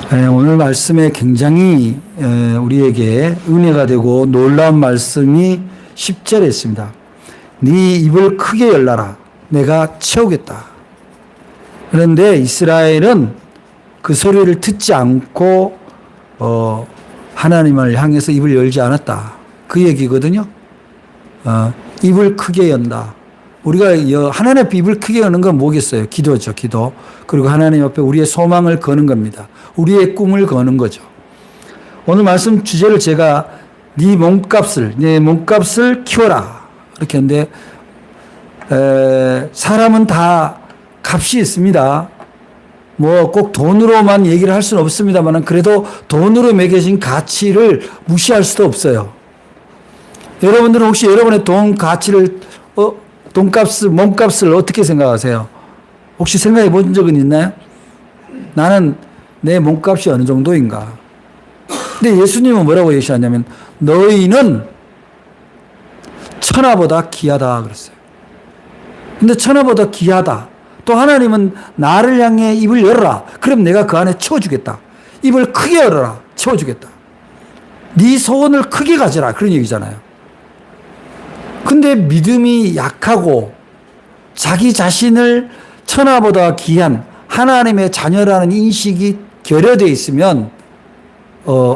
오늘 말씀에 굉장히 우리에게 은혜가 되고 놀라운 말씀이 10절에 있습니다. 네 입을 크게 열라라. 내가 채우겠다. 그런데 이스라엘은 그 소리를 듣지 않고 하나님을 향해서 입을 열지 않았다. 그 얘기거든요. 입을 크게 연다. 우리가 하나님 앞에 입을 크게 여는 건 뭐겠어요? 기도죠, 기도. 그리고 하나님 앞에 우리의 소망을 거는 겁니다. 우리의 꿈을 거는 거죠. 오늘 말씀 주제를 제가 네 몸값을 키워라. 이렇게 했는데, 사람은 다 값이 있습니다. 뭐 꼭 돈으로만 얘기를 할 수는 없습니다만 그래도 돈으로 매겨진 가치를 무시할 수도 없어요. 여러분들은 혹시 여러분의 돈 가치를 몸값을 어떻게 생각하세요? 혹시 생각해 본 적은 있나요? 나는 내 몸값이 어느 정도인가? 근데 예수님은 뭐라고 얘기하냐면 너희는 천하보다 귀하다 그랬어요. 근데 천하보다 귀하다. 또 하나님은 나를 향해 입을 열어라. 그럼 내가 그 안에 채워주겠다. 입을 크게 열어라. 채워주겠다. 네 소원을 크게 가져라. 그런 얘기잖아요. 근데 믿음이 약하고 자기 자신을 천하보다 귀한 하나님의 자녀라는 인식이 결여되어 있으면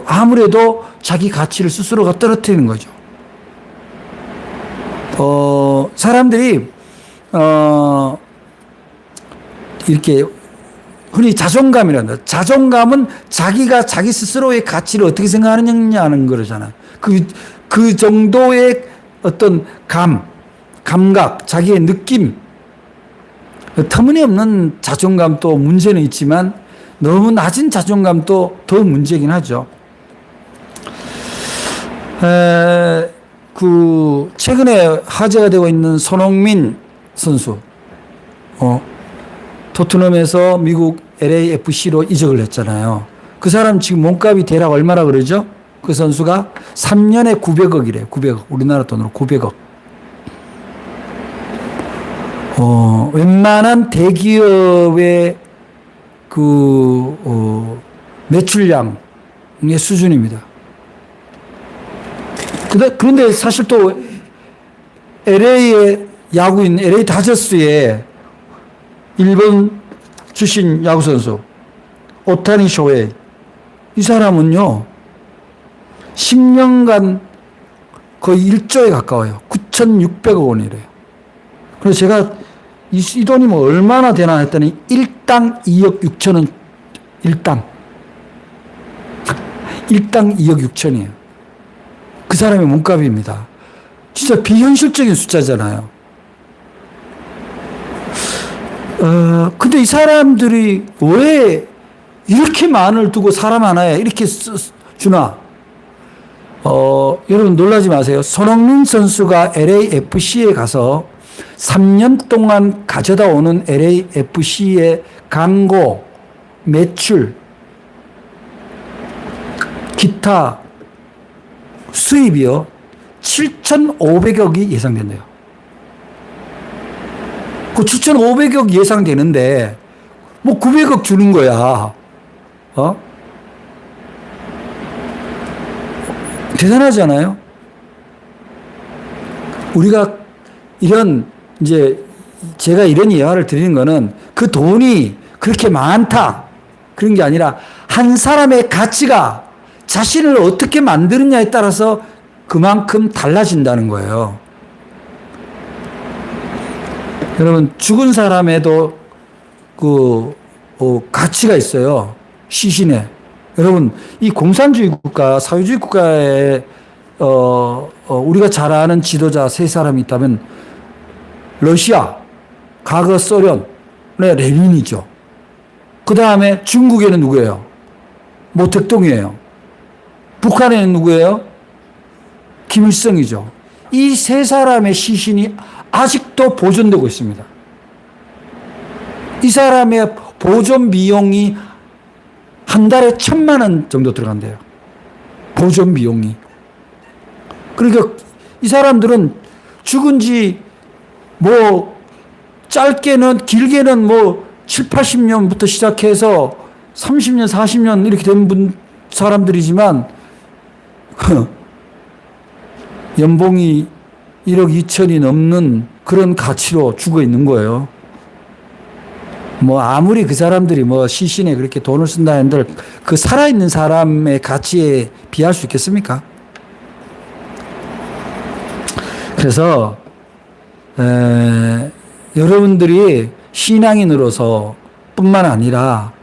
아무래도 자기 가치를 스스로가 떨어뜨리는 거죠. 사람들이 이렇게 흔히 자존감이란다. 자존감은 자기가 자기 스스로의 가치를 어떻게 생각하느냐는 거잖아요. 그 정도의 어떤 감각, 자기의 느낌, 터무니없는 자존감도 문제는 있지만 너무 낮은 자존감도 더 문제긴 하죠. 최근에 화제가 되고 있는 손흥민 선수, 토트넘에서 미국 LAFC로 이적을 했잖아요. 그 사람 지금 몸값이 대략 얼마나 그러죠? 그 선수가 3년에 900억이래요. 900억. 우리나라 돈으로 900억. 웬만한 대기업의 매출량의 수준입니다. 그런데 사실 또 LA의 야구인 LA 다저스의 일본 출신 야구선수 오타니 쇼헤이 이 사람은요 10년간 거의 1조에 가까워요. 9,600억 원이래요. 그래서 제가 이 돈이 뭐 얼마나 되나 했더니 1당 2억 6천 원 1당 2억 6천이에요. 그 사람의 몸값입니다. 진짜 비현실적인 숫자잖아요. 근데 이 사람들이 왜 이렇게 많을 두고 사람 하나에 이렇게 주나? 여러분 놀라지 마세요. 손흥민 선수가 LAFC에 가서 3년 동안 가져다 오는 LAFC의 광고, 매출, 기타 수입이요. 7,500억이 예상된대요. 그 7,500억 예상되는데 뭐 900억 주는 거야. 대단하지 않아요? 우리가 제가 이런 예화를 드리는 거는 그 돈이 그렇게 많다. 그런 게 아니라 한 사람의 가치가 자신을 어떻게 만드느냐에 따라서 그만큼 달라진다는 거예요. 여러분, 죽은 사람에도 가치가 있어요. 시신에. 여러분, 이 공산주의 국가, 사회주의 국가에, 우리가 잘 아는 지도자 세 사람이 있다면, 러시아, 과거 소련의 레닌이죠. 그 다음에 중국에는 누구예요? 모택동이에요. 북한에는 누구예요? 김일성이죠. 이 세 사람의 시신이 아직도 보존되고 있습니다. 이 사람의 보존 비용이 한 달에 1,000만 원 정도 들어간대요. 보존 비용이. 그러니까 이 사람들은 죽은 지 짧게는 길게는 7, 80년부터 시작해서 30년, 40년 이렇게 된 사람들이지만 연봉이 1억 2천이 넘는 그런 가치로 죽어 있는 거예요. 뭐 아무리 그 사람들이 뭐 시신에 그렇게 돈을 쓴다 한들 그 살아있는 사람의 가치에 비할 수 있겠습니까? 그래서 여러분들이 신앙인으로서 뿐만 아니라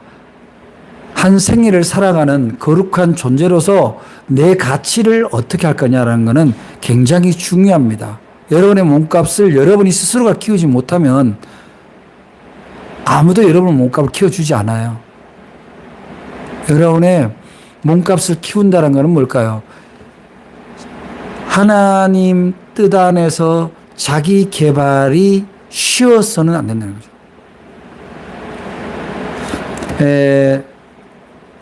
한 생애를 살아가는 거룩한 존재로서 내 가치를 어떻게 할 거냐라는 것은 굉장히 중요합니다. 여러분의 몸값을 여러분이 스스로가 키우지 못하면 아무도 여러분의 몸값을 키워주지 않아요. 여러분의 몸값을 키운다는 것은 뭘까요? 하나님 뜻 안에서 자기 개발이 쉬워서는 안 된다는 거죠.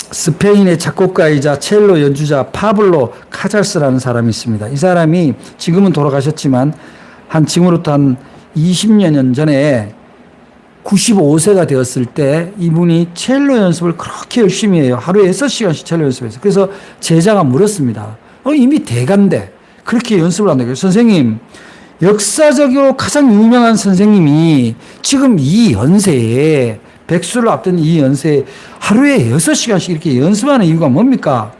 스페인의 작곡가이자 첼로 연주자 파블로 카잘스라는 사람이 있습니다. 이 사람이 지금은 돌아가셨지만 지금으로부터 한 20년 전에 95세가 되었을 때 이분이 첼로 연습을 그렇게 열심히 해요. 하루에 6시간씩 첼로 연습했어요. 그래서 제자가 물었습니다. 이미 대가인데 그렇게 연습을 한다고요. 선생님, 역사적으로 가장 유명한 선생님이 지금 이 연세에 백수를 앞둔 이 연세에 하루에 6시간씩 이렇게 연습하는 이유가 뭡니까?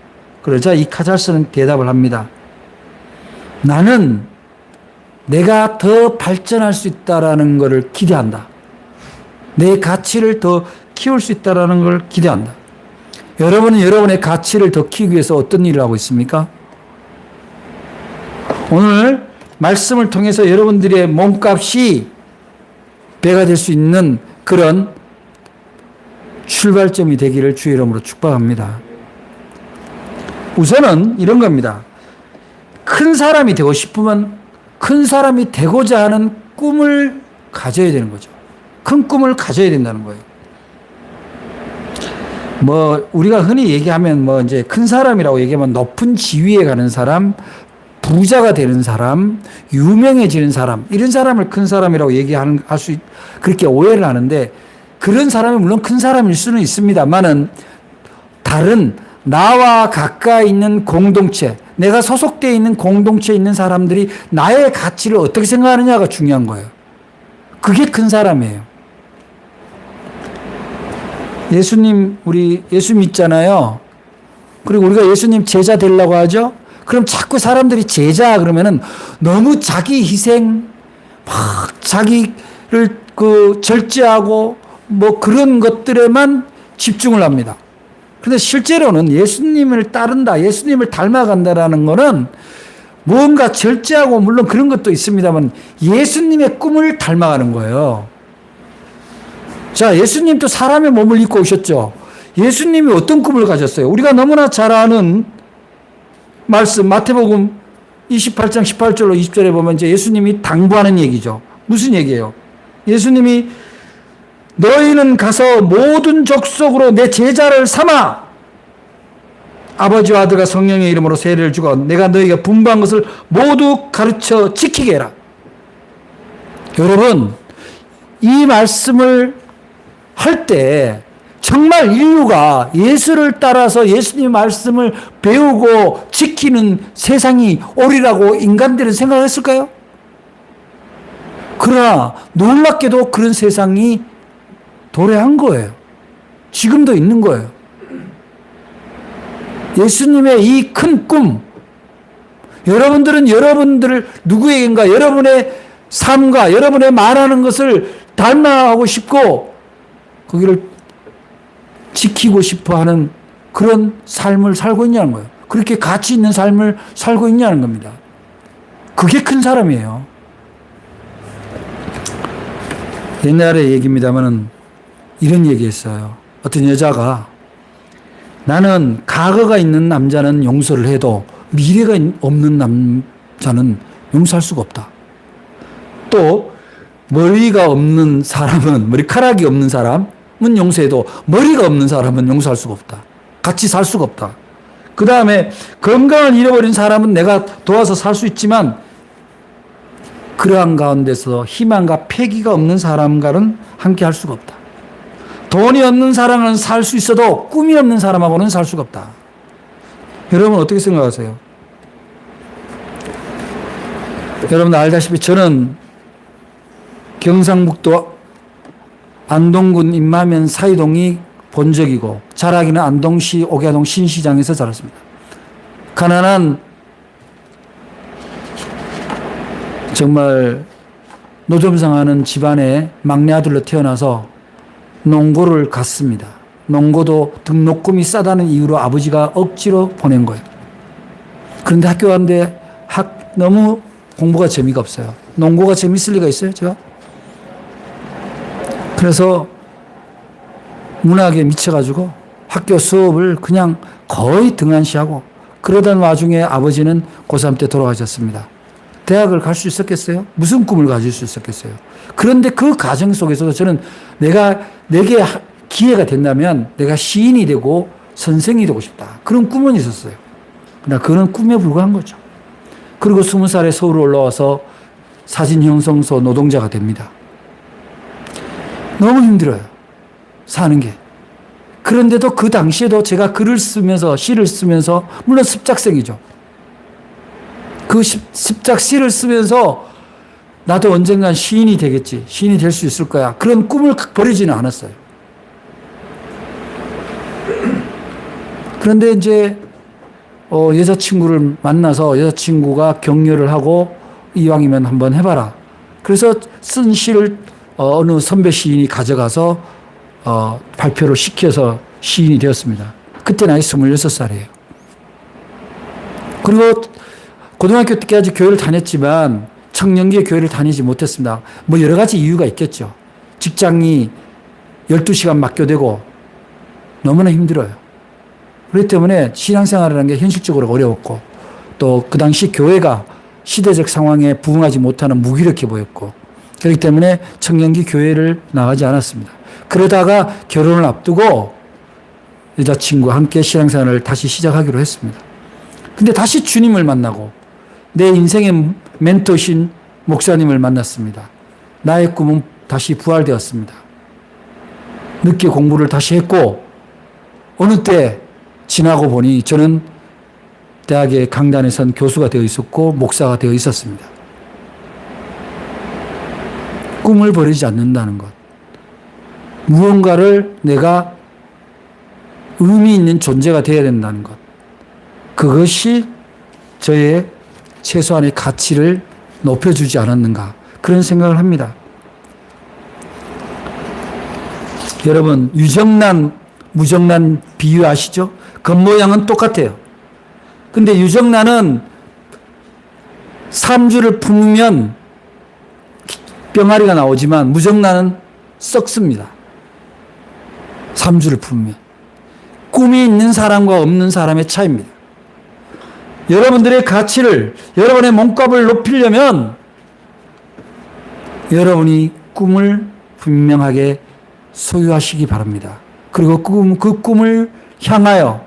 그러자 이 카잘스는 대답을 합니다. 나는 내가 더 발전할 수 있다라는 것을 기대한다. 내 가치를 더 키울 수 있다라는 걸 기대한다. 여러분은 여러분의 가치를 더 키우기 위해서 어떤 일을 하고 있습니까? 오늘 말씀을 통해서 여러분들의 몸값이 배가 될 수 있는 그런 출발점이 되기를 주의 이름으로 축복합니다. 우선은 이런 겁니다. 큰 사람이 되고 싶으면 큰 사람이 되고자 하는 꿈을 가져야 되는 거죠. 큰 꿈을 가져야 된다는 거예요. 뭐 우리가 흔히 얘기하면 이제 큰 사람이라고 얘기하면 높은 지위에 가는 사람, 부자가 되는 사람, 유명해지는 사람, 이런 사람을 큰 사람이라고 그렇게 오해를 하는데, 그런 사람이 물론 큰 사람일 수는 있습니다만은 다른 나와 가까이 있는 공동체, 내가 소속되어 있는 공동체에 있는 사람들이 나의 가치를 어떻게 생각하느냐가 중요한 거예요. 그게 큰 사람이에요. 우리 예수 믿잖아요. 그리고 우리가 예수님 제자 되려고 하죠. 그럼 자꾸 사람들이 제자 그러면은 너무 자기 희생, 막 자기를 절제하고 그런 것들에만 집중을 합니다. 그런데 실제로는 예수님을 따른다, 예수님을 닮아간다라는 거는 뭔가 절제하고 물론 그런 것도 있습니다만 예수님의 꿈을 닮아가는 거예요. 자, 예수님도 사람의 몸을 입고 오셨죠. 예수님이 어떤 꿈을 가졌어요? 우리가 너무나 잘 아는 말씀, 마태복음 28장 18절로 20절에 보면 이제 예수님이 당부하는 얘기죠. 무슨 얘기예요? 예수님이 너희는 가서 모든 족속으로 내 제자를 삼아 아버지와 아들과 성령의 이름으로 세례를 주고 내가 너희가 분부한 것을 모두 가르쳐 지키게 해라. 여러분, 이 말씀을 할 때 정말 인류가 예수를 따라서 예수님 말씀을 배우고 지키는 세상이 오리라고 인간들은 생각했을까요? 그러나 놀랍게도 그런 세상이 도래한 거예요. 지금도 있는 거예요. 예수님의 이 큰 꿈, 여러분들은 여러분들 누구에겐가 여러분의 삶과 여러분의 말하는 것을 닮아가고 싶고 거기를 지키고 싶어 하는 그런 삶을 살고 있냐는 거예요. 그렇게 가치 있는 삶을 살고 있냐는 겁니다. 그게 큰 사람이에요. 옛날의 얘기입니다만은 이런 얘기 했어요. 어떤 여자가 나는 과거가 있는 남자는 용서를 해도 미래가 없는 남자는 용서할 수가 없다. 또 머리가 없는 사람은, 머리카락이 없는 사람은 용서해도 머리가 없는 사람은 용서할 수가 없다. 같이 살 수가 없다. 그 다음에 건강을 잃어버린 사람은 내가 도와서 살 수 있지만 그러한 가운데서 희망과 패기가 없는 사람과는 함께 할 수가 없다. 돈이 없는 사람은 살 수 있어도 꿈이 없는 사람하고는 살 수가 없다. 여러분 어떻게 생각하세요? 여러분 알다시피 저는 경상북도 안동군 임마면 사이동이 본적이고 자라기는 안동시 옥야동 신시장에서 자랐습니다. 가난한 정말 노점상하는 집안의 막내 아들로 태어나서 농고를 갔습니다. 농고도 등록금이 싸다는 이유로 아버지가 억지로 보낸 거예요. 그런데 학교 가는데 너무 공부가 재미가 없어요. 농고가 재밌을 리가 있어요, 제가? 그래서 문학에 미쳐가지고 학교 수업을 그냥 거의 등한시하고 그러던 와중에 아버지는 고3 때 돌아가셨습니다. 대학을 갈 수 있었겠어요? 무슨 꿈을 가질 수 있었겠어요? 그런데 그 과정 속에서도 저는 내게 기회가 된다면 내가 시인이 되고 선생이 되고 싶다. 그런 꿈은 있었어요. 그러나 그는 꿈에 불과한 거죠. 그리고 20살에 서울 올라와서 사진 형성소 노동자가 됩니다. 너무 힘들어요. 사는 게. 그런데도 그 당시에도 제가 글을 쓰면서 시를 쓰면서 물론 습작생이죠. 그 습작 시를 쓰면서 나도 언젠간 시인이 되겠지. 시인이 될 수 있을 거야. 그런 꿈을 버리지는 않았어요. 그런데 이제 여자친구를 만나서 여자친구가 격려를 하고 이왕이면 한번 해봐라. 그래서 쓴 시를 어느 선배 시인이 가져가서 발표를 시켜서 시인이 되었습니다. 그때 나이 26살이에요. 그리고 고등학교 때까지 교회를 다녔지만 청년기에 교회를 다니지 못했습니다. 뭐 여러 가지 이유가 있겠죠. 직장이 12시간 맡겨되고 너무나 힘들어요. 그렇기 때문에 신앙생활이라는 게 현실적으로 어려웠고 또 그 당시 교회가 시대적 상황에 부응하지 못하는 무기력해 보였고 그렇기 때문에 청년기 교회를 나가지 않았습니다. 그러다가 결혼을 앞두고 여자친구와 함께 신앙생활을 다시 시작하기로 했습니다. 근데 다시 주님을 만나고 내 인생의 멘토신 목사님을 만났습니다. 나의 꿈은 다시 부활되었습니다. 늦게 공부를 다시 했고 어느 때 지나고 보니 저는 대학의 강단에 선 교수가 되어 있었고 목사가 되어 있었습니다. 꿈을 버리지 않는다는 것. 무언가를 내가 의미 있는 존재가 되어야 된다는 것. 그것이 저의 최소한의 가치를 높여주지 않았는가. 그런 생각을 합니다. 여러분, 유정란, 무정란 비유 아시죠? 겉모양은 똑같아요. 근데 유정란은 3주를 품으면 병아리가 나오지만 무정란은 썩습니다. 3주를 품으면. 꿈이 있는 사람과 없는 사람의 차이입니다. 여러분들의 가치를, 여러분의 몸값을 높이려면 여러분이 꿈을 분명하게 소유하시기 바랍니다. 그리고 그 꿈을 향하여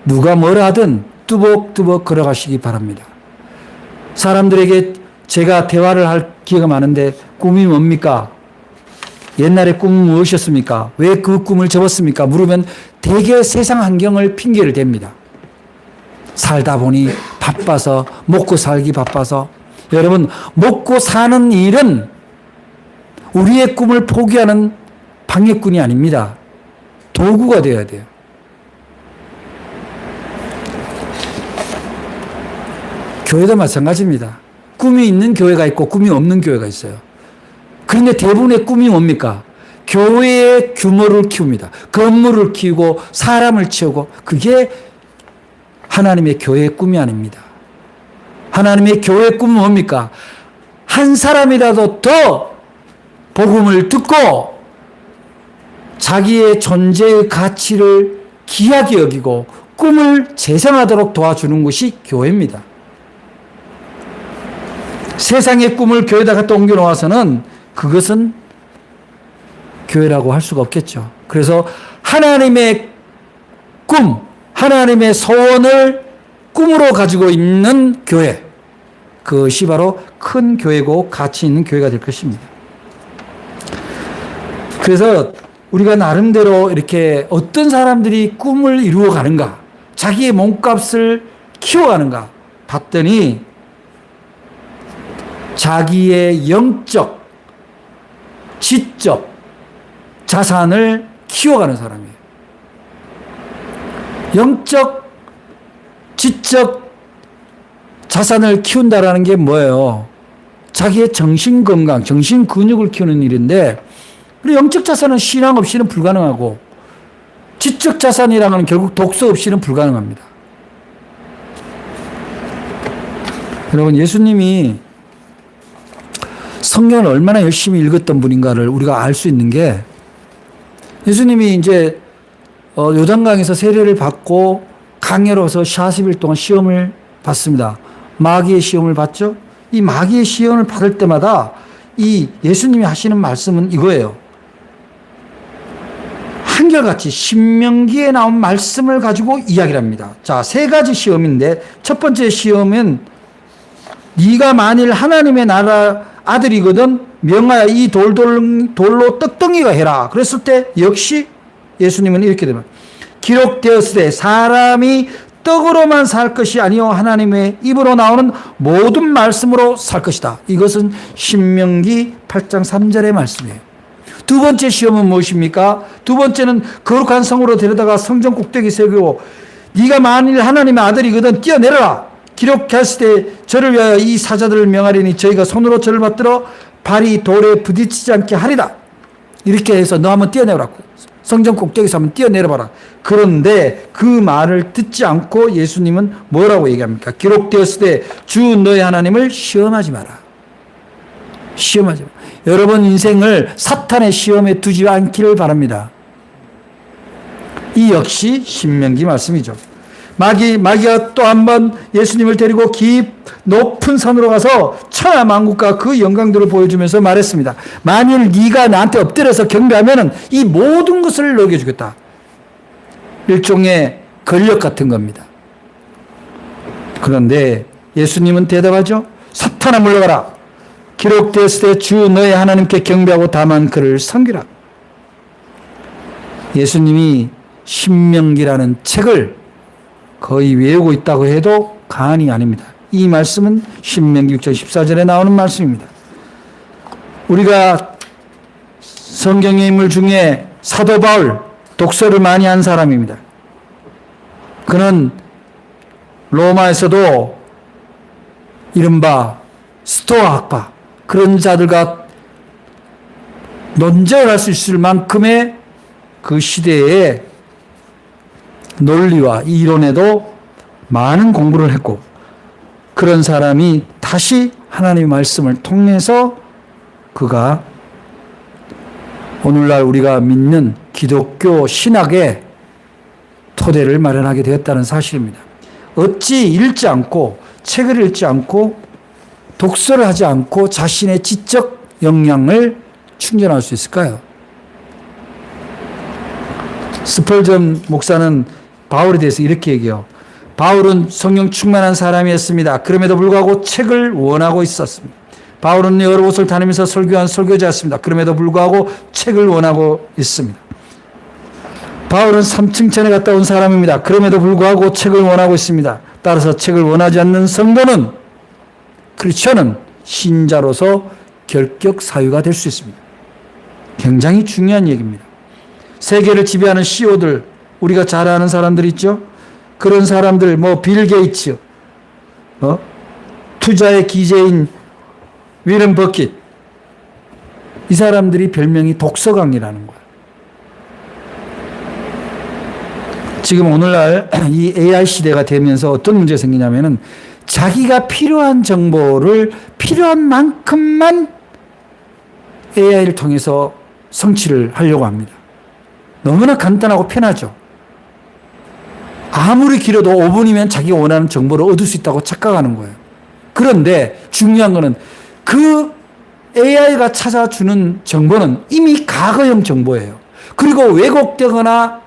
누가 뭐라 하든 뚜벅뚜벅 걸어가시기 바랍니다. 사람들에게 제가 대화를 할 기회가 많은데 꿈이 뭡니까? 옛날에 꿈은 무엇이었습니까? 왜 그 꿈을 접었습니까? 물으면 대개 세상 환경을 핑계를 댑니다. 살다 보니 바빠서, 먹고 살기 바빠서. 여러분, 먹고 사는 일은 우리의 꿈을 포기하는 방해꾼이 아닙니다. 도구가 되어야 돼요. 교회도 마찬가지입니다. 꿈이 있는 교회가 있고 꿈이 없는 교회가 있어요. 그런데 대부분의 꿈이 뭡니까? 교회의 규모를 키웁니다. 건물을 키우고 사람을 채우고 그게 하나님의 교회의 꿈이 아닙니다. 하나님의 교회의 꿈은 뭡니까? 한 사람이라도 더 복음을 듣고 자기의 존재의 가치를 귀하게 여기고 꿈을 재생하도록 도와주는 것이 교회입니다. 세상의 꿈을 교회에다 갖다 옮겨 놓아서는 그것은 교회라고 할 수가 없겠죠. 그래서 하나님의 꿈, 하나님의 소원을 꿈으로 가지고 있는 교회, 그것이 바로 큰 교회고 가치 있는 교회가 될 것입니다. 그래서 우리가 나름대로 이렇게 어떤 사람들이 꿈을 이루어 가는가, 자기의 몸값을 키워가는가 봤더니 자기의 영적, 지적 자산을 키워가는 사람이에요. 영적, 지적 자산을 키운다라는 게 뭐예요? 자기의 정신 건강, 정신 근육을 키우는 일인데, 그리고 영적 자산은 신앙 없이는 불가능하고, 지적 자산이라는 건 결국 독서 없이는 불가능합니다. 여러분, 예수님이 성경을 얼마나 열심히 읽었던 분인가를 우리가 알 수 있는 게, 예수님이 이제 요단강에서 세례를 받고 강해로서 40일 동안 시험을 받습니다. 마귀의 시험을 받죠. 이 마귀의 시험을 받을 때마다 이 예수님이 하시는 말씀은 이거예요. 한결같이 신명기에 나온 말씀을 가지고 이야기를 합니다. 자, 세 가지 시험인데, 첫 번째 시험은 네가 만일 하나님의 나라 아들이거든 명하여 이 돌로 떡덩이가 해라. 그랬을 때 역시 예수님은 이렇게 됩니다. 기록되었을 때 사람이 떡으로만 살 것이 아니요 하나님의 입으로 나오는 모든 말씀으로 살 것이다. 이것은 신명기 8장 3절의 말씀이에요. 두 번째 시험은 무엇입니까? 두 번째는 거룩한 성으로 데려다가 성전 꼭대기 세우고 네가 만일 하나님의 아들이거든 뛰어내려라. 기록했을 때 저를 위하여 이 사자들을 명하리니 저희가 손으로 저를 받들어 발이 돌에 부딪히지 않게 하리라. 이렇게 해서 너 한번 뛰어내라고. 성전 꼭대기에서 한번 뛰어내려봐라. 그런데 그 말을 듣지 않고 예수님은 뭐라고 얘기합니까? 기록되었을 때 주 너의 하나님을 시험하지 마라. 시험하지 마라. 여러분 인생을 사탄의 시험에 두지 않기를 바랍니다. 이 역시 신명기 말씀이죠. 마귀가 또 한 번 예수님을 데리고 높은 산으로 가서 천하만국과 그 영광들을 보여주면서 말했습니다. 만일 네가 나한테 엎드려서 경배하면 이 모든 것을 넘겨주겠다. 일종의 권력 같은 겁니다. 그런데 예수님은 대답하죠. 사탄아 물러가라. 기록되었을 때 주 너의 하나님께 경배하고 다만 그를 섬기라. 예수님이 신명기라는 책을 거의 외우고 있다고 해도 과언이 아닙니다. 이 말씀은 신명기 6장 14절에 나오는 말씀입니다. 우리가 성경의 인물 중에 사도 바울, 독서를 많이 한 사람입니다. 그는 로마에서도 이른바 스토아 학파, 그런 자들과 논쟁을 할 수 있을 만큼의 그 시대에 논리와 이론에도 많은 공부를 했고, 그런 사람이 다시 하나님의 말씀을 통해서 그가 오늘날 우리가 믿는 기독교 신학의 토대를 마련하게 되었다는 사실입니다. 어찌 읽지 않고 책을 읽지 않고 독서를 하지 않고 자신의 지적 역량을 충전할 수 있을까요? 스펄전 목사는 바울에 대해서 이렇게 얘기해요. 바울은 성령 충만한 사람이었습니다. 그럼에도 불구하고 책을 원하고 있었습니다. 바울은 여러 곳을 다니면서 설교한 설교자였습니다. 그럼에도 불구하고 책을 원하고 있습니다. 바울은 3층천에 갔다 온 사람입니다. 그럼에도 불구하고 책을 원하고 있습니다. 따라서 책을 원하지 않는 성도는, 크리스천은 신자로서 결격 사유가 될 수 있습니다. 굉장히 중요한 얘기입니다. 세계를 지배하는 CEO들, 우리가 잘 아는 사람들 있죠? 그런 사람들, 빌 게이츠, 투자의 기재인 위런 버킷, 이 사람들이 별명이 독서광이라는 거야. 지금 오늘날 이 AI 시대가 되면서 어떤 문제가 생기냐면은 자기가 필요한 정보를 필요한 만큼만 AI를 통해서 성취를 하려고 합니다. 너무나 간단하고 편하죠. 아무리 길어도 5분이면 자기가 원하는 정보를 얻을 수 있다고 착각하는 거예요. 그런데 중요한 거는 그 AI가 찾아주는 정보는 이미 과거형 정보예요. 그리고 왜곡되거나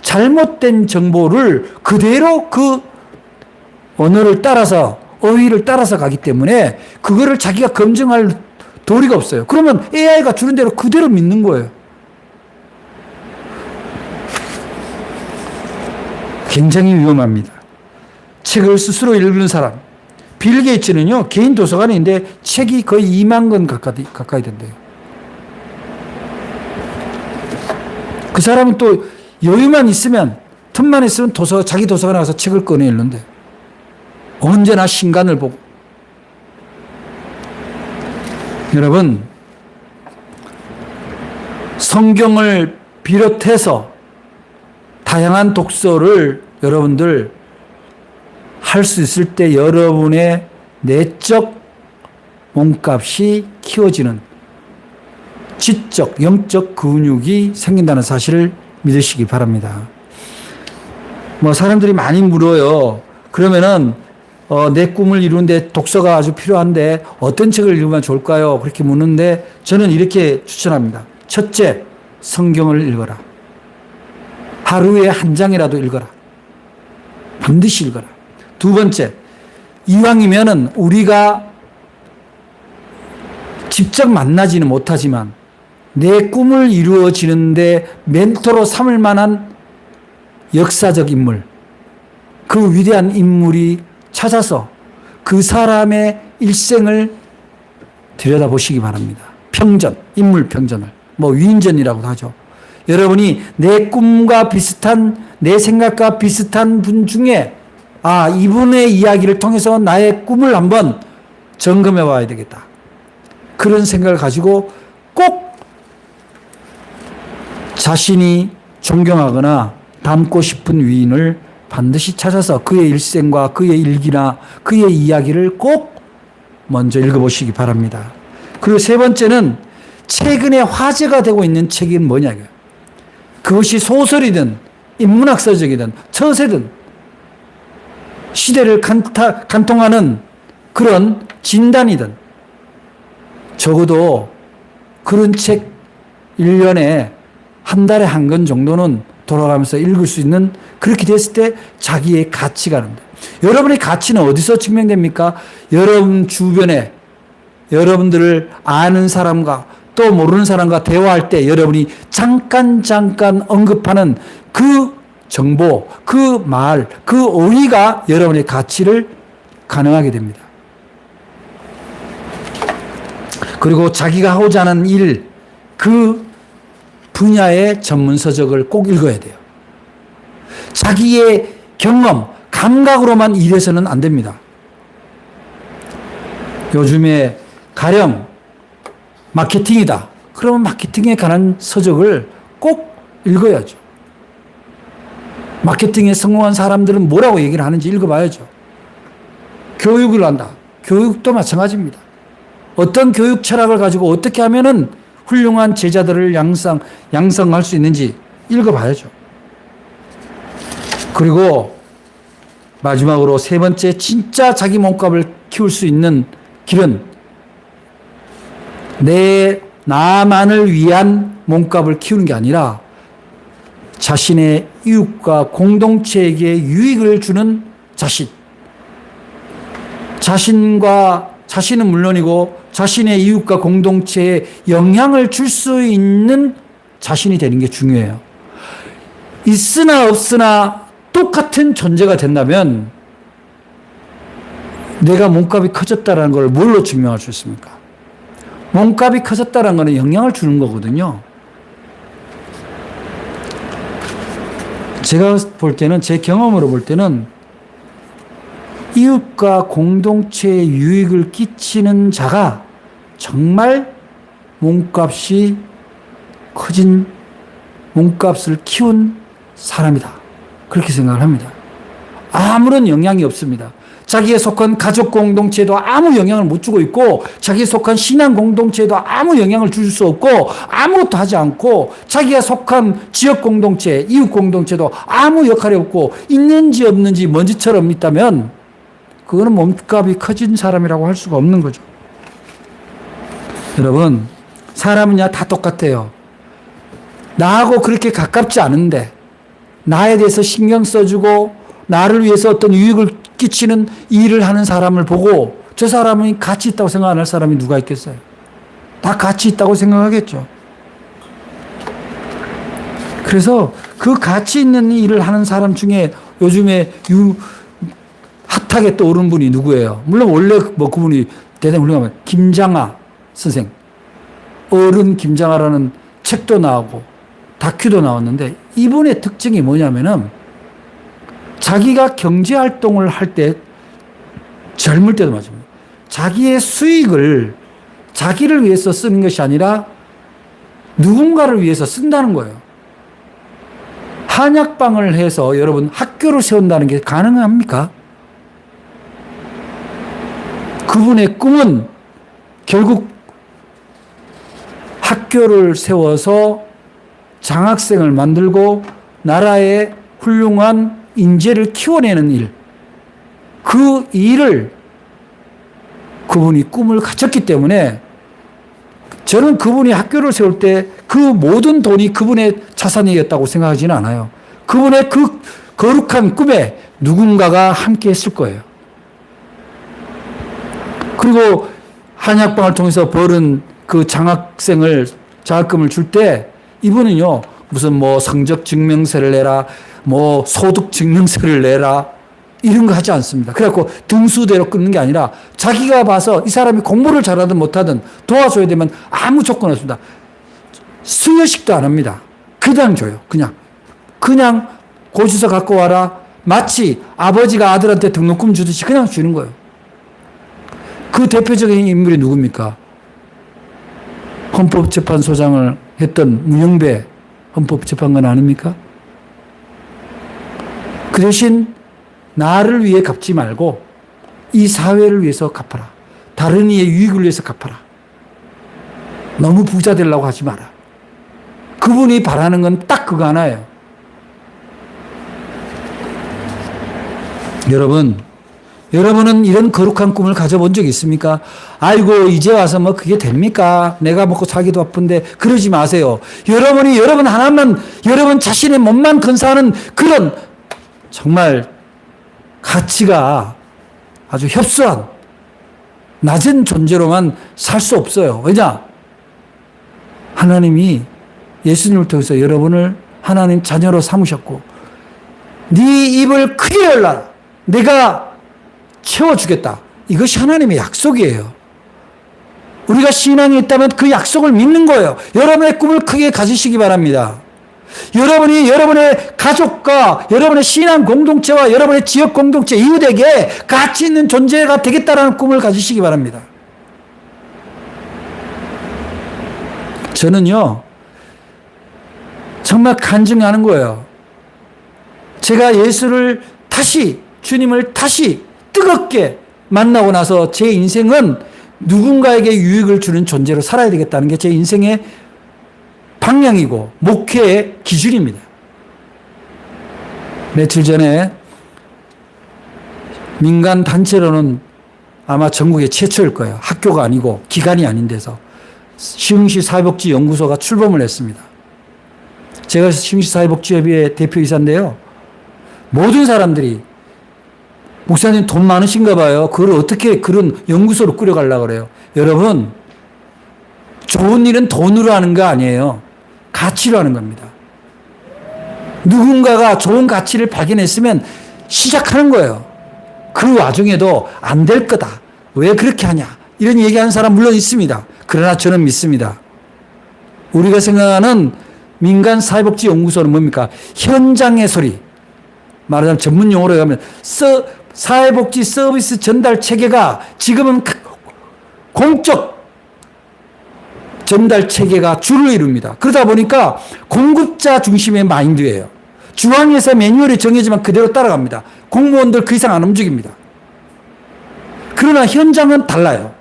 잘못된 정보를 그대로 그 언어를 따라서, 어휘를 따라서 가기 때문에 그거를 자기가 검증할 도리가 없어요. 그러면 AI가 주는 대로 그대로 믿는 거예요. 굉장히 위험합니다. 책을 스스로 읽는 사람. 빌 게이츠는요, 개인 도서관이 있는데 책이 거의 2만 권 가까이 된대요. 그 사람은 또 여유만 있으면, 틈만 있으면 자기 도서관에 가서 책을 꺼내 읽는데, 언제나 신간을 보고. 여러분, 성경을 비롯해서 다양한 독서를 여러분들 할 수 있을 때 여러분의 내적 몸값이 키워지는 지적, 영적 근육이 생긴다는 사실을 믿으시기 바랍니다. 사람들이 많이 물어요. 그러면은, 내 꿈을 이루는데 독서가 아주 필요한데 어떤 책을 읽으면 좋을까요? 그렇게 묻는데 저는 이렇게 추천합니다. 첫째, 성경을 읽어라. 하루에 한 장이라도 읽어라. 반드시 읽어라. 두 번째, 이왕이면은 우리가 직접 만나지는 못하지만 내 꿈을 이루어지는데 멘토로 삼을 만한 역사적 인물, 그 위대한 인물이 찾아서 그 사람의 일생을 들여다보시기 바랍니다. 평전, 인물 평전을. 위인전이라고도 하죠. 여러분이 내 꿈과 비슷한, 내 생각과 비슷한 분 중에 이분의 이야기를 통해서 나의 꿈을 한번 점검해 봐야 되겠다. 그런 생각을 가지고 꼭 자신이 존경하거나 닮고 싶은 위인을 반드시 찾아서 그의 일생과 그의 일기나 그의 이야기를 꼭 먼저 읽어보시기 바랍니다. 그리고 세 번째는 최근에 화제가 되고 있는 책이 뭐냐고요. 그것이 소설이든 인문학서적이든 처세든 시대를 간통하는 그런 진단이든 적어도 그런 책 1년에 한 달에 한 권 정도는 돌아가면서 읽을 수 있는, 그렇게 됐을 때 자기의 가치가 나옵니다. 여러분의 가치는 어디서 증명됩니까? 여러분 주변에 여러분들을 아는 사람과 또 모르는 사람과 대화할 때 여러분이 잠깐 언급하는 그 정보, 그 말, 그 어휘가 여러분의 가치를 가능하게 됩니다. 그리고 자기가 하고자 하는 일, 그 분야의 전문서적을 꼭 읽어야 돼요. 자기의 경험, 감각으로만 일해서는 안 됩니다. 요즘에 가령 마케팅이다. 그러면 마케팅에 관한 서적을 꼭 읽어야죠. 마케팅에 성공한 사람들은 뭐라고 얘기를 하는지 읽어봐야죠. 교육을 한다. 교육도 마찬가지입니다. 어떤 교육 철학을 가지고 어떻게 하면은 훌륭한 제자들을 양성할 수 있는지 읽어봐야죠. 그리고 마지막으로 세 번째, 진짜 자기 몸값을 키울 수 있는 길은 나만을 위한 몸값을 키우는 게 아니라 자신의 이웃과 공동체에게 유익을 주는 자신은 물론이고 자신의 이웃과 공동체에 영향을 줄 수 있는 자신이 되는 게 중요해요. 있으나 없으나 똑같은 존재가 된다면 내가 몸값이 커졌다는 걸 뭘로 증명할 수 있습니까? 몸값이 커졌다는 것은 영향을 주는 거거든요. 제가 볼 때는, 제 경험으로 볼 때는 이웃과 공동체에 유익을 끼치는 자가 정말 몸값이 커진, 몸값을 키운 사람이다. 그렇게 생각을 합니다. 아무런 영향이 없습니다. 자기에 속한 가족 공동체에도 아무 영향을 못 주고 있고, 자기에 속한 신앙 공동체에도 아무 영향을 줄 수 없고, 아무것도 하지 않고, 자기가 속한 지역 공동체, 이웃 공동체도 아무 역할이 없고, 있는지 없는지 먼지처럼 있다면 그거는 몸값이 커진 사람이라고 할 수가 없는 거죠. 여러분, 사람은야 다 똑같아요. 나하고 그렇게 가깝지 않은데 나에 대해서 신경 써주고 나를 위해서 어떤 유익을 끼치는 일을 하는 사람을 보고 저 사람이 가치 있다고 생각 안 할 사람이 누가 있겠어요? 다 가치 있다고 생각하겠죠. 그래서 그 가치 있는 일을 하는 사람 중에 요즘에 핫하게 떠오르는 분이 누구예요? 물론 원래 뭐 그분이 대단히 훌륭하면 김장하 선생. 어른 김장하라는 책도 나오고 다큐도 나왔는데 이분의 특징이 뭐냐면은 자기가 경제활동을 할 때 젊을 때도 마찬가지입니다. 자기의 수익을 자기를 위해서 쓰는 것이 아니라 누군가를 위해서 쓴다는 거예요. 한약방을 해서 여러분 학교를 세운다는 게 가능합니까? 그분의 꿈은 결국 학교를 세워서 장학생을 만들고 나라의 훌륭한 인재를 키워내는 일. 그 일을 그분이 꿈을 가졌기 때문에 저는 그분이 학교를 세울 때 그 모든 돈이 그분의 자산이었다고 생각하지는 않아요. 그분의 그 거룩한 꿈에 누군가가 함께 했을 거예요. 그리고 한약방을 통해서 벌은 그 장학금을 줄 때 이분은요, 무슨 뭐 성적 증명서를 내라, 뭐 소득 증명서를 내라, 이런 거 하지 않습니다. 그래갖고 등수대로 끊는 게 아니라 자기가 봐서 이 사람이 공부를 잘하든 못하든 도와줘야 되면 아무 조건 없습니다. 수여식도 안 합니다. 그냥 줘요. 그냥 고지서 갖고 와라. 마치 아버지가 아들한테 등록금 주듯이 그냥 주는 거예요. 그 대표적인 인물이 누굽니까? 헌법재판소장을 했던 문영배 헌법재판관 아닙니까? 그 대신 나를 위해 갚지 말고 이 사회를 위해서 갚아라. 다른 이의 유익을 위해서 갚아라. 너무 부자 되려고 하지 마라. 그분이 바라는 건 딱 그거 하나예요. 여러분은 이런 거룩한 꿈을 가져본 적이 있습니까? 아이고 이제 와서 뭐 그게 됩니까? 내가 먹고 살기도 바쁜데 그러지 마세요. 여러분 하나만 여러분 자신의 몸만 근사하는 그런 정말 가치가 아주 협소한 낮은 존재로만 살 수 없어요. 왜냐? 하나님이 예수님을 통해서 여러분을 하나님 자녀로 삼으셨고 네 입을 크게 열라. 내가 채워주겠다. 이것이 하나님의 약속이에요. 우리가 신앙이 있다면 그 약속을 믿는 거예요. 여러분의 꿈을 크게 가지시기 바랍니다. 여러분이 여러분의 가족과 여러분의 신앙 공동체와 여러분의 지역 공동체 이웃에게 가치 있는 존재가 되겠다라는 꿈을 가지시기 바랍니다. 저는요, 정말 간증하는 거예요. 제가 주님을 다시 뜨겁게 만나고 나서 제 인생은 누군가에게 유익을 주는 존재로 살아야 되겠다는 게 제 인생의 방향이고 목회의 기준입니다. 며칠 전에 민간 단체로는 아마 전국에 최초일 거예요. 학교가 아니고 기관이 아닌 데서 시흥시 사회복지연구소가 출범을 했습니다. 제가 시흥시 사회복지협의회 대표이사인데요. 모든 사람들이 목사님 돈 많으신가 봐요. 그걸 어떻게 그런 연구소로 꾸려가려고 그래요. 여러분, 좋은 일은 돈으로 하는 거 아니에요. 가치로 하는 겁니다. 누군가가 좋은 가치를 발견했으면 시작하는 거예요. 그 와중에도 안 될 거다. 왜 그렇게 하냐. 이런 얘기하는 사람 물론 있습니다. 그러나 저는 믿습니다. 우리가 생각하는 민간 사회복지연구소는 뭡니까? 현장의 소리. 말하자면 전문 용어로 하면 사회복지 서비스 전달 체계가 지금은 공적 전달 체계가 주를 이룹니다. 그러다 보니까 공급자 중심의 마인드예요. 중앙에서 매뉴얼이 정해지면 그대로 따라갑니다. 공무원들 그 이상 안 움직입니다. 그러나 현장은 달라요.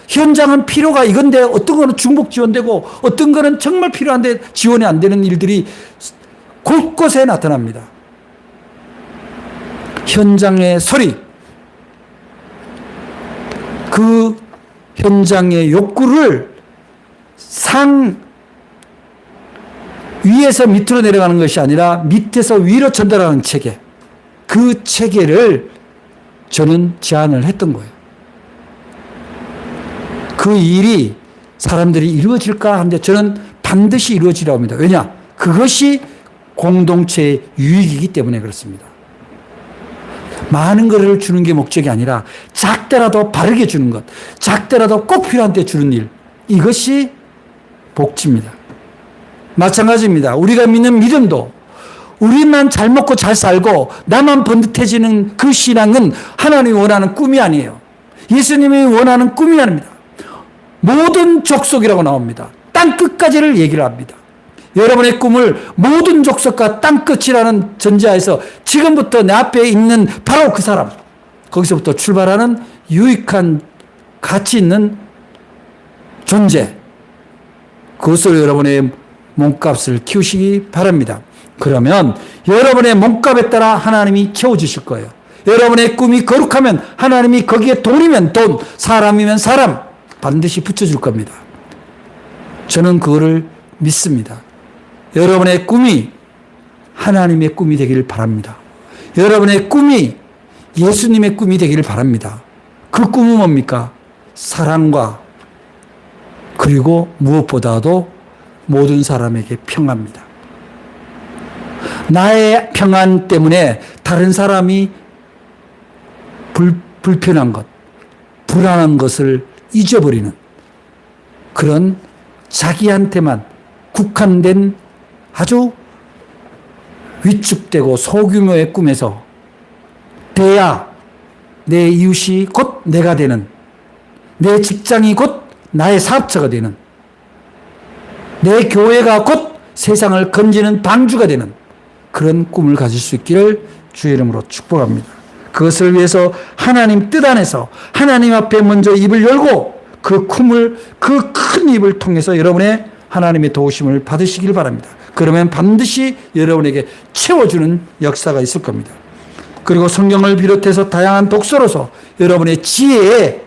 현장은 필요가 이건데 어떤 거는 중복 지원되고 어떤 거는 정말 필요한데 지원이 안 되는 일들이 곳곳에 나타납니다. 현장의 소리, 그 현장의 욕구를 위에서 밑으로 내려가는 것이 아니라 밑에서 위로 전달하는 체계, 그 체계를 저는 제안을 했던 거예요. 그 일이 사람들이 이루어질까 하는데 저는 반드시 이루어지라고 합니다. 왜냐? 그것이 공동체의 유익이기 때문에 그렇습니다. 많은 것을 주는 게 목적이 아니라 작더라도 바르게 주는 것, 작더라도 꼭 필요한 때 주는 일, 이것이 복지입니다. 마찬가지입니다. 우리가 믿는 믿음도 우리만 잘 먹고 잘 살고 나만 번듯해지는 그 신앙은 하나님이 원하는 꿈이 아니에요. 예수님이 원하는 꿈이 아닙니다. 모든 족속이라고 나옵니다. 땅 끝까지를 얘기를 합니다. 여러분의 꿈을 모든 족속과 땅 끝이라는 전제하에서 지금부터 내 앞에 있는 바로 그 사람, 거기서부터 출발하는 유익한 가치 있는 존재, 그것으로 여러분의 몸값을 키우시기 바랍니다. 그러면 여러분의 몸값에 따라 하나님이 채워주실 거예요. 여러분의 꿈이 거룩하면 하나님이 거기에 돈이면 돈, 사람이면 사람 반드시 붙여줄 겁니다. 저는 그거를 믿습니다. 여러분의 꿈이 하나님의 꿈이 되기를 바랍니다. 여러분의 꿈이 예수님의 꿈이 되기를 바랍니다. 그 꿈은 뭡니까? 사랑과 그리고 무엇보다도 모든 사람에게 평안입니다. 나의 평안 때문에 다른 사람이 불편한 것, 불안한 것을 잊어버리는 그런 자기한테만 국한된 아주 위축되고 소규모의 꿈에서 돼야 내 이웃이 곧 내가 되는, 내 직장이 곧 나의 사업처가 되는, 내 교회가 곧 세상을 건지는 방주가 되는 그런 꿈을 가질 수 있기를 주의 이름으로 축복합니다. 그것을 위해서 하나님 뜻 안에서 하나님 앞에 먼저 입을 열고 그 꿈을, 그 큰 입을 통해서 여러분의 하나님의 도우심을 받으시길 바랍니다. 그러면 반드시 여러분에게 채워주는 역사가 있을 겁니다. 그리고 성경을 비롯해서 다양한 독서로서 여러분의 지혜의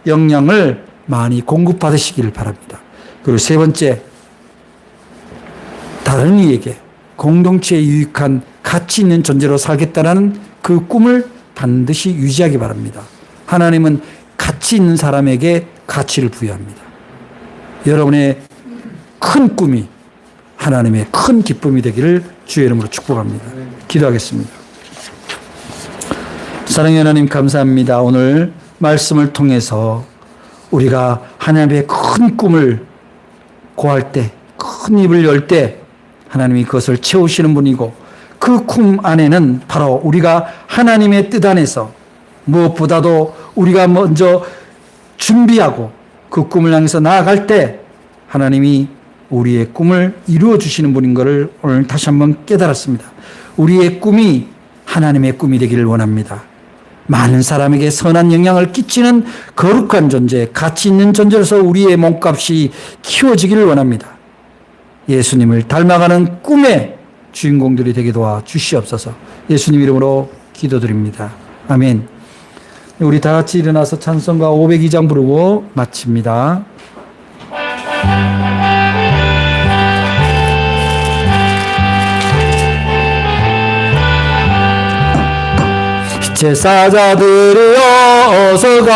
영향을 많이 공급받으시길 바랍니다. 그리고 세 번째, 다른 이에게 공동체에 유익한 가치 있는 존재로 살겠다는 그 꿈을 반드시 유지하기 바랍니다. 하나님은 가치 있는 사람에게 가치를 부여합니다. 여러분의 큰 꿈이 하나님의 큰 기쁨이 되기를 주의 이름으로 축복합니다. 기도하겠습니다. 사랑의 하나님 감사합니다. 오늘 말씀을 통해서 우리가 하나님의 큰 꿈을 고할 때, 큰 입을 열 때 하나님이 그것을 채우시는 분이고 그 꿈 안에는 바로 우리가 하나님의 뜻 안에서 무엇보다도 우리가 먼저 준비하고 그 꿈을 향해서 나아갈 때 하나님이 우리의 꿈을 이루어 주시는 분인 것을 오늘 다시 한번 깨달았습니다. 우리의 꿈이 하나님의 꿈이 되기를 원합니다. 많은 사람에게 선한 영향을 끼치는 거룩한 존재, 가치 있는 존재로서 우리의 몸값이 키워지기를 원합니다. 예수님을 닮아가는 꿈의 주인공들이 되게 도와 주시옵소서. 예수님 이름으로 기도드립니다. 아멘. 우리 다 같이 일어나서 찬송가 502장 부르고 마칩니다. 제사자들이여 어서 가